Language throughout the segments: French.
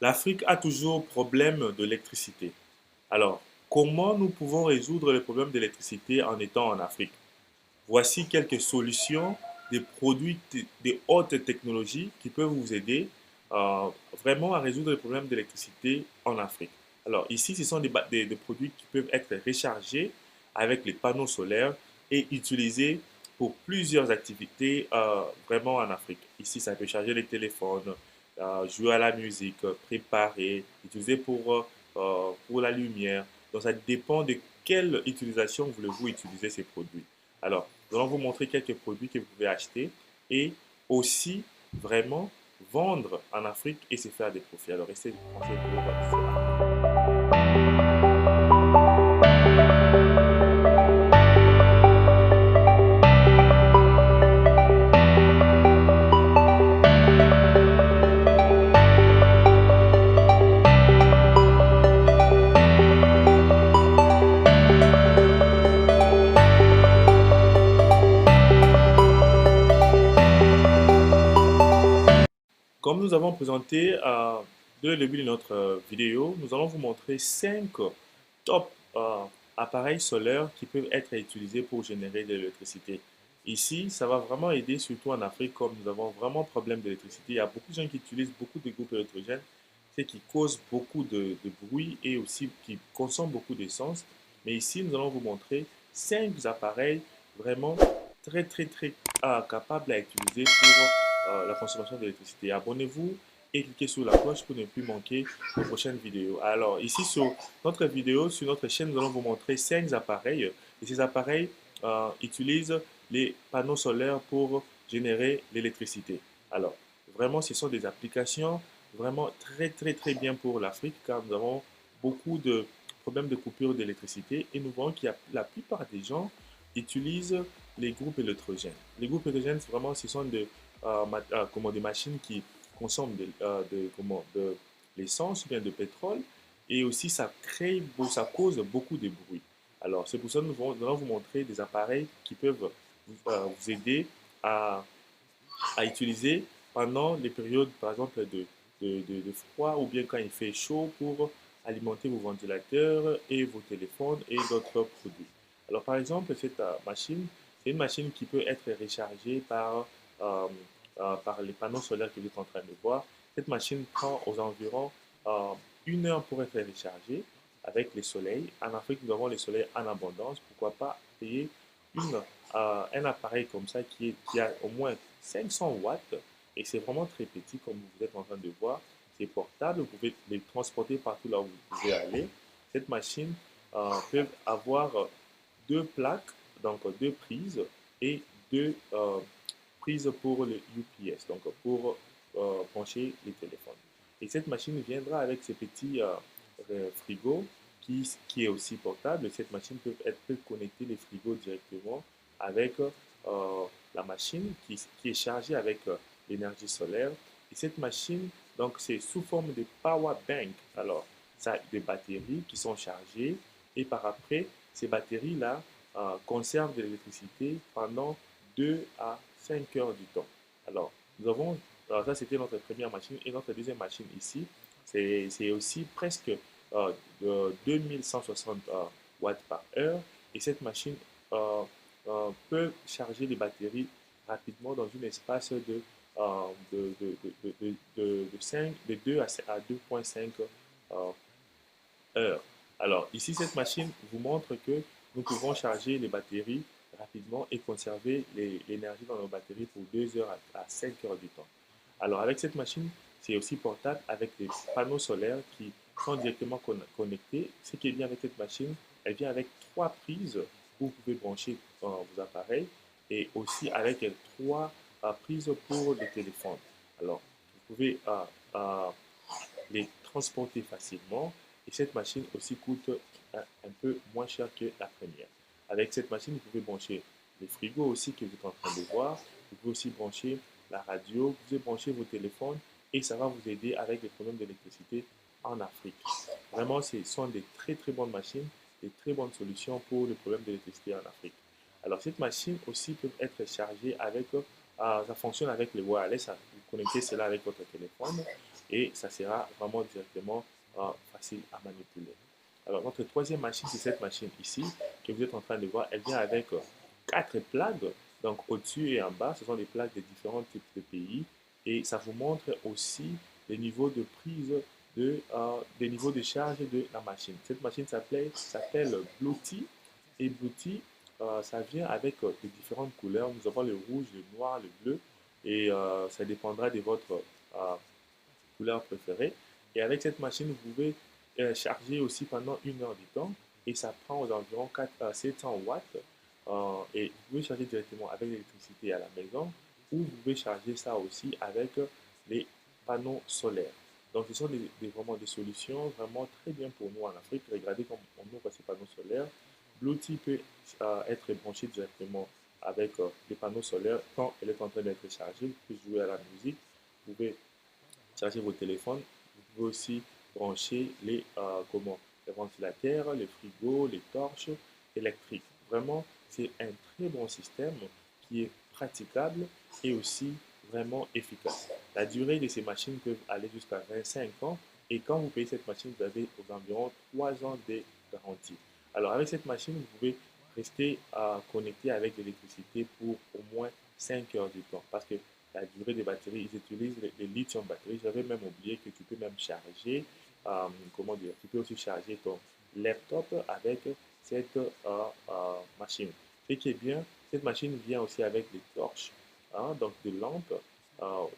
L'Afrique a toujours problème d'électricité. Alors, comment nous pouvons résoudre les problèmes d'électricité en étant en Afrique? Voici quelques solutions des produits de haute technologie qui peuvent vous aider euh, vraiment à résoudre les problèmes d'électricité en Afrique. Alors ici, ce sont des produits qui peuvent être rechargés avec les panneaux solaires et utilisés pour plusieurs activités vraiment en Afrique. Ici, ça peut charger les téléphones, jouer à la musique, préparer, utiliser pour la lumière. Donc ça dépend de quelle utilisation voulez-vous utiliser ces produits. Alors, nous allons vous montrer quelques produits que vous pouvez acheter et aussi vraiment vendre en Afrique et se faire des profits. Alors, restez branchés pour cela. Comme nous avons présenté dès le début de notre vidéo, nous allons vous montrer 5 top appareils solaires qui peuvent être utilisés pour générer de l'électricité. Ici, ça va vraiment aider, surtout en Afrique, comme nous avons vraiment problème d'électricité. Il y a beaucoup de gens qui utilisent beaucoup de groupes électrogènes, ce qui cause beaucoup de bruit et aussi qui consomment beaucoup d'essence. Mais ici, nous allons vous montrer 5 appareils vraiment très capables à utiliser pour la consommation d'électricité. Abonnez-vous et cliquez sur la cloche pour ne plus manquer nos prochaines vidéos. Alors, ici sur notre vidéo, sur notre chaîne, nous allons vous montrer 5 appareils. Et ces appareils utilisent les panneaux solaires pour générer l'électricité. Alors, vraiment, ce sont des applications vraiment très bien pour l'Afrique car nous avons beaucoup de problèmes de coupure d'électricité et nous voyons qu'il y a la plupart des gens utilisent les groupes électrogènes. Les groupes électrogènes, vraiment, ce sont des machines qui consomment de l'essence ou bien de pétrole et aussi ça cause beaucoup de bruit. Alors, c'est pour ça que nous allons vous montrer des appareils qui peuvent vous aider à, à utiliser pendant les périodes, par exemple, de froid ou bien quand il fait chaud pour alimenter vos ventilateurs et vos téléphones et d'autres produits. Alors, par exemple, cette machine, c'est une machine qui peut être rechargée euh, par les panneaux solaires que vous êtes en train de voir. Cette machine prend aux environs euh, 1 heure pour être rechargée avec les soleils. En Afrique, nous avons les soleils en abondance. Pourquoi pas payer un appareil comme ça qui a au moins 500 watts et c'est vraiment très petit comme vous êtes en train de voir. C'est portable, vous pouvez les transporter partout là où vous pouvez aller. Cette machine peut avoir deux plaques, donc deux prises et deux prises pour le UPS, donc pour brancher les téléphones. Et cette machine viendra avec ces petits frigos qui est aussi portable. Cette machine peut connecter les frigos directement avec la machine qui est chargée avec l'énergie solaire. Et cette machine, donc, c'est sous forme de power bank. Alors, ça a des batteries qui sont chargées et par après, ces batteries-là conservent de l'électricité pendant 2 à 5 heures du temps. Alors, alors ça c'était notre première machine et notre deuxième machine ici, c'est aussi presque de 2160 watts par heure et cette machine peut charger les batteries rapidement dans un espace de 2 à 2,5 heures. Alors ici, cette machine vous montre que nous pouvons charger les batteries rapidement et conserver l'énergie dans nos batteries pour 2 heures à 5 heures du temps. Alors avec cette machine, c'est aussi portable avec des panneaux solaires qui sont directement connectés. Ce qui est bien avec cette machine, elle vient avec 3 prises où vous pouvez brancher vos appareils et aussi avec 3 prises pour le téléphone. Alors, vous pouvez les transporter facilement et cette machine aussi coûte un peu moins cher que la première. Avec cette machine, vous pouvez brancher les frigos aussi que vous êtes en train de voir. Vous pouvez aussi brancher la radio, vous pouvez brancher vos téléphones et ça va vous aider avec les problèmes d'électricité en Afrique. Vraiment, ce sont des très bonnes machines, des très bonnes solutions pour les problèmes d'électricité en Afrique. Alors, cette machine aussi peut être chargée avec, ça fonctionne avec le wireless, vous connectez cela avec votre téléphone et ça sera vraiment directement facile à manipuler. Alors, notre troisième machine, c'est cette machine ici que vous êtes en train de voir. Elle vient avec quatre plaques, donc au-dessus et en bas. Ce sont des plaques de différents types de pays et ça vous montre aussi les niveaux de prise des niveaux de charge de la machine. Cette machine s'appelle Bluetooth et Bluetooth, ça vient avec de différentes couleurs. Nous avons le rouge, le noir, le bleu et ça dépendra de votre couleur préférée. Et avec cette machine, vous pouvez charger aussi pendant 1 heure de temps et ça prend aux environs 700 watts. Et vous pouvez charger directement avec l'électricité à la maison ou vous pouvez charger ça aussi avec les panneaux solaires. Donc, ce sont vraiment des solutions vraiment très bien pour nous en Afrique. Regardez comme on ouvre ces panneaux solaires. L'outil peut être branché directement avec les panneaux solaires quand elle est en train d'être chargée. Vous pouvez jouer à la musique, vous pouvez charger vos téléphones. Vous pouvez aussi brancher les ventilateurs, les frigos, les torches électriques. Vraiment, c'est un très bon système qui est praticable et aussi vraiment efficace. La durée de ces machines peut aller jusqu'à 25 ans et quand vous payez cette machine, vous avez aux environs 3 ans de garantie. Alors avec cette machine, vous pouvez rester connecté avec l'électricité pour au moins 5 heures du temps parce que la durée des batteries, ils utilisent les lithium batteries. J'avais même oublié que tu peux même charger, comment dire, tu peux aussi charger ton laptop avec cette machine. Ce qui est bien, cette machine vient aussi avec des torches, hein, donc des lampes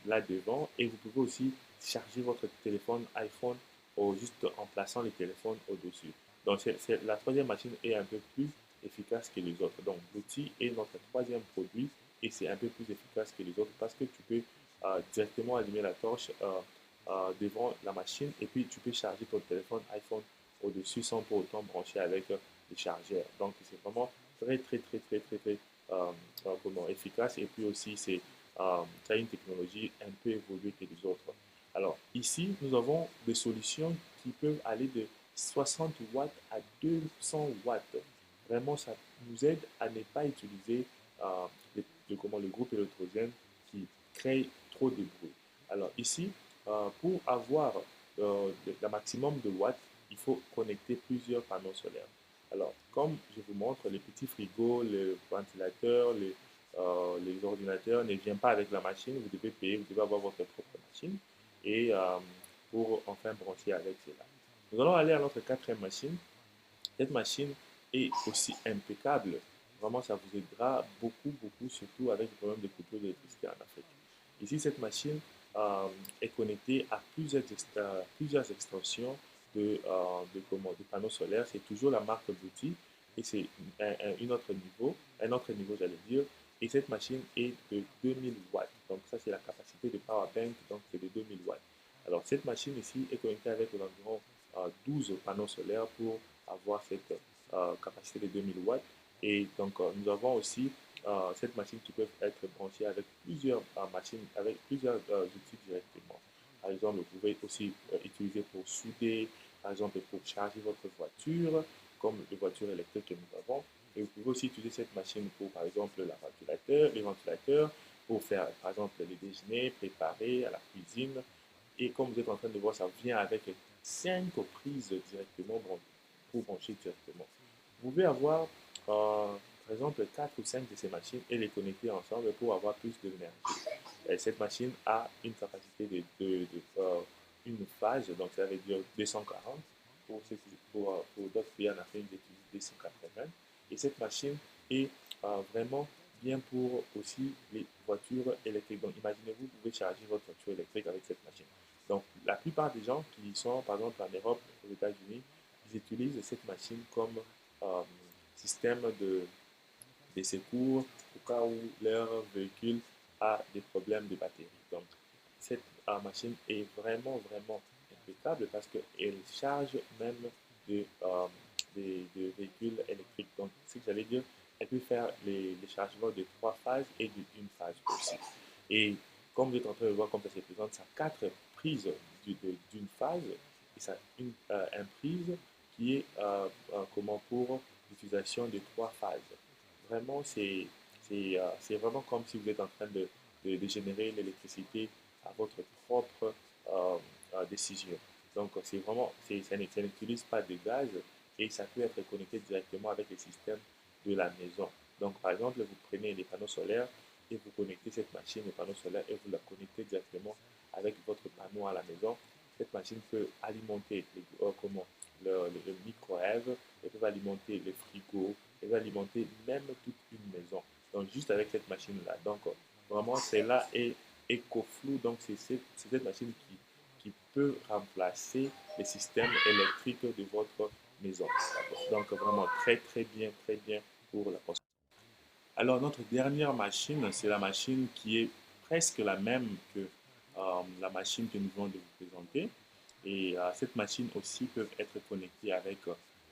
là devant, et vous pouvez aussi charger votre téléphone iPhone juste en plaçant le téléphone au-dessus. Donc la troisième machine est un peu plus efficace que les autres. Donc l'outil est notre troisième produit et c'est un peu plus efficace que les autres parce que tu peux directement allumer la torche devant la machine et puis tu peux charger ton téléphone iPhone au-dessus sans pour autant brancher avec les chargeurs. Donc c'est vraiment très efficace et puis aussi ça a une technologie un peu évoluée que les autres. Alors ici, nous avons des solutions qui peuvent aller de 60 watts à 200 watts. Vraiment, ça nous aide à ne pas utiliser le groupe électrogène qui crée trop de bruit. Alors ici, pour avoir le maximum de watts, il faut connecter plusieurs panneaux solaires. Alors, comme je vous montre, les petits frigos, les ventilateurs, les ordinateurs ne viennent pas avec la machine. Vous devez payer, vous devez avoir votre propre machine et pour enfin brancher avec cela. Nous allons aller à notre quatrième machine. Cette machine est aussi impeccable. Vraiment, ça vous aidera beaucoup, surtout avec le problème de coupure d'électricité en Afrique. Ici, cette machine est connectée à plusieurs extensions de panneaux solaires. C'est toujours la marque Bluetooth et c'est un autre niveau, j'allais dire. Et cette machine est de 2000 watts. Donc, ça, c'est la capacité de power bank, donc c'est de 2000 watts. Alors, cette machine ici est connectée avec environ 12 panneaux solaires pour avoir cette capacité de 2000 watts. Et donc, nous avons aussi cette machine qui peut être branchée avec plusieurs machines, avec plusieurs outils directement. Par exemple, vous pouvez aussi utiliser pour souder, par exemple pour charger votre voiture, comme les voitures électriques que nous avons. Et vous pouvez aussi utiliser cette machine pour, par exemple, les ventilateurs, pour faire, par exemple, les déjeuners, préparer à la cuisine. Et comme vous êtes en train de voir, ça vient avec 5 prises directement pour brancher directement. Vous pouvez avoir, par exemple, 4 ou 5 de ces machines et les connecter ensemble pour avoir plus d'énergie. Cette machine a une capacité une phase, donc ça veut dire 240. Pour d'autres pays en Afrique, ils utilisent 280. Et cette machine est vraiment bien pour aussi les voitures électriques. Donc imaginez-vous, vous pouvez charger votre voiture électrique avec cette machine. Donc la plupart des gens qui sont par exemple en Europe, aux États-Unis, ils utilisent cette machine comme euh, système de secours au cas où leur véhicule a des problèmes de batterie. Donc, cette machine est vraiment impeccable parce qu'elle charge même des véhicules électriques. Donc, ce que j'allais dire, elle peut faire les chargements de 3 phases et d'une phase aussi. Et comme vous êtes en train de voir comme ça se présente, ça a 4 prises d'une phase et ça a une prise qui est comment pour l'utilisation de 3 phases. Vraiment, c'est vraiment comme si vous êtes en train de générer l'électricité à votre propre décision. Donc, c'est vraiment, ça n'utilise pas de gaz et ça peut être connecté directement avec les systèmes de la maison. Donc, par exemple, vous prenez les panneaux solaires et vous connectez cette machine aux panneaux solaires et vous la connectez directement avec votre panneau à la maison. Cette machine peut alimenter le micro-ondes, elle peut alimenter les frigos, elle peut alimenter même toute une maison. Donc, juste avec cette machine-là. Donc, vraiment, celle-là est EcoFlow. Donc, c'est cette machine qui peut remplacer les systèmes électriques de votre maison. Donc, vraiment très bien pour la construction. Alors, notre dernière machine, c'est la machine qui est presque la même que la machine que nous venons de vous présenter. Et cette machine aussi peut être connectée avec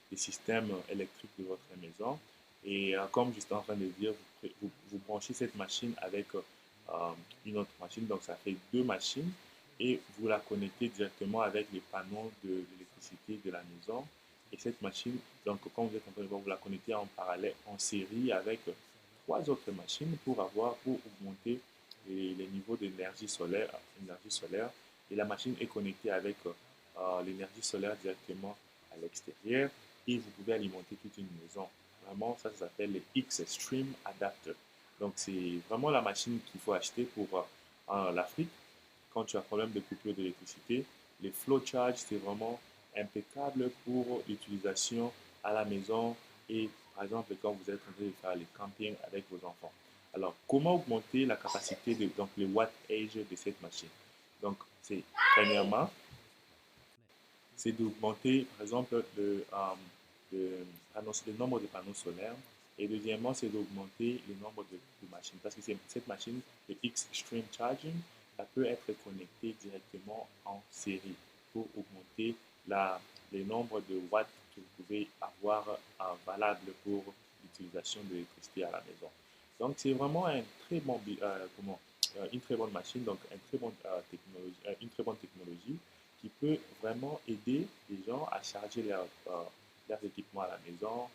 les systèmes électriques de votre maison. Et comme j'étais en train de dire, vous branchez cette machine avec une autre machine. Donc, ça fait deux machines. Et vous la connectez directement avec les panneaux de l'électricité de la maison. Et cette machine, donc quand vous êtes en train de voir, vous la connectez en parallèle, en série avec trois autres machines pour augmenter les niveaux d'énergie solaire, Et la machine est connectée avec l'énergie solaire directement à l'extérieur et vous pouvez alimenter toute une maison. Vraiment, ça s'appelle les X-Stream Adapter. Donc, c'est vraiment la machine qu'il faut acheter pour l'Afrique quand tu as un problème de coupure d'électricité. Les flow charge, c'est vraiment impeccable pour l'utilisation à la maison et par exemple quand vous êtes en train de faire les campings avec vos enfants. Alors, comment augmenter la capacité donc le wattage de cette machine? Donc, c'est premièrement, c'est d'augmenter par exemple le nombre de panneaux solaires. Et deuxièmement, c'est d'augmenter le nombre de machines. Parce que cette machine, le X-Stream Charging, ça peut être connecté directement en série pour augmenter le nombre de watts que vous pouvez avoir valable pour l'utilisation de l'électricité à la maison. Donc, c'est vraiment une très bonne machine, donc une très bonne technologie qui peut vraiment aider les gens à charger leurs équipements à la maison,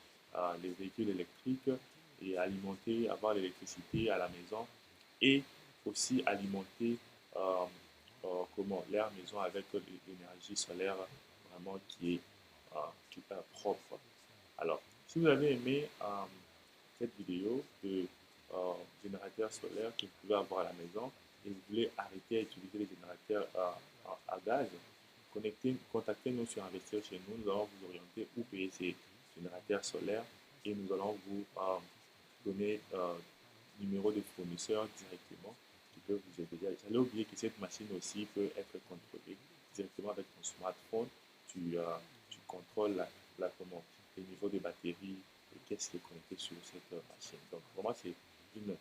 les véhicules électriques et avoir l'électricité à la maison et aussi alimenter euh, leur maison avec l'énergie solaire vraiment qui est propre. Alors, si vous avez aimé cette vidéo de générateurs solaires que vous pouvez avoir à la maison et vous voulez arrêter à utiliser les générateurs à gaz, contactez-nous sur Investir chez nous. Nous allons vous orienter où payer ces générateurs solaires et nous allons vous donner numéro de fournisseur directement qui peut vous aider. J'allais oublier que cette machine aussi peut être contrôlée directement avec ton smartphone. Tu contrôles les niveaux de batterie et qu'est-ce qui est connecté sur cette machine. Donc vraiment, c'est une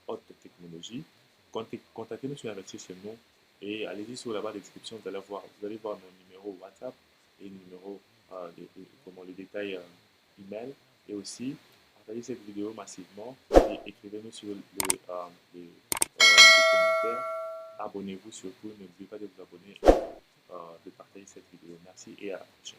haute technologie. Contactez-nous sur Investir chez nous et allez-y sur la barre de description, vous allez voir mon numéro WhatsApp et le numéro, les détails email et aussi partagez cette vidéo massivement et écrivez-nous sur les commentaires. Abonnez-vous surtout, n'oubliez pas de vous abonner, de partager cette vidéo. Merci et à la prochaine.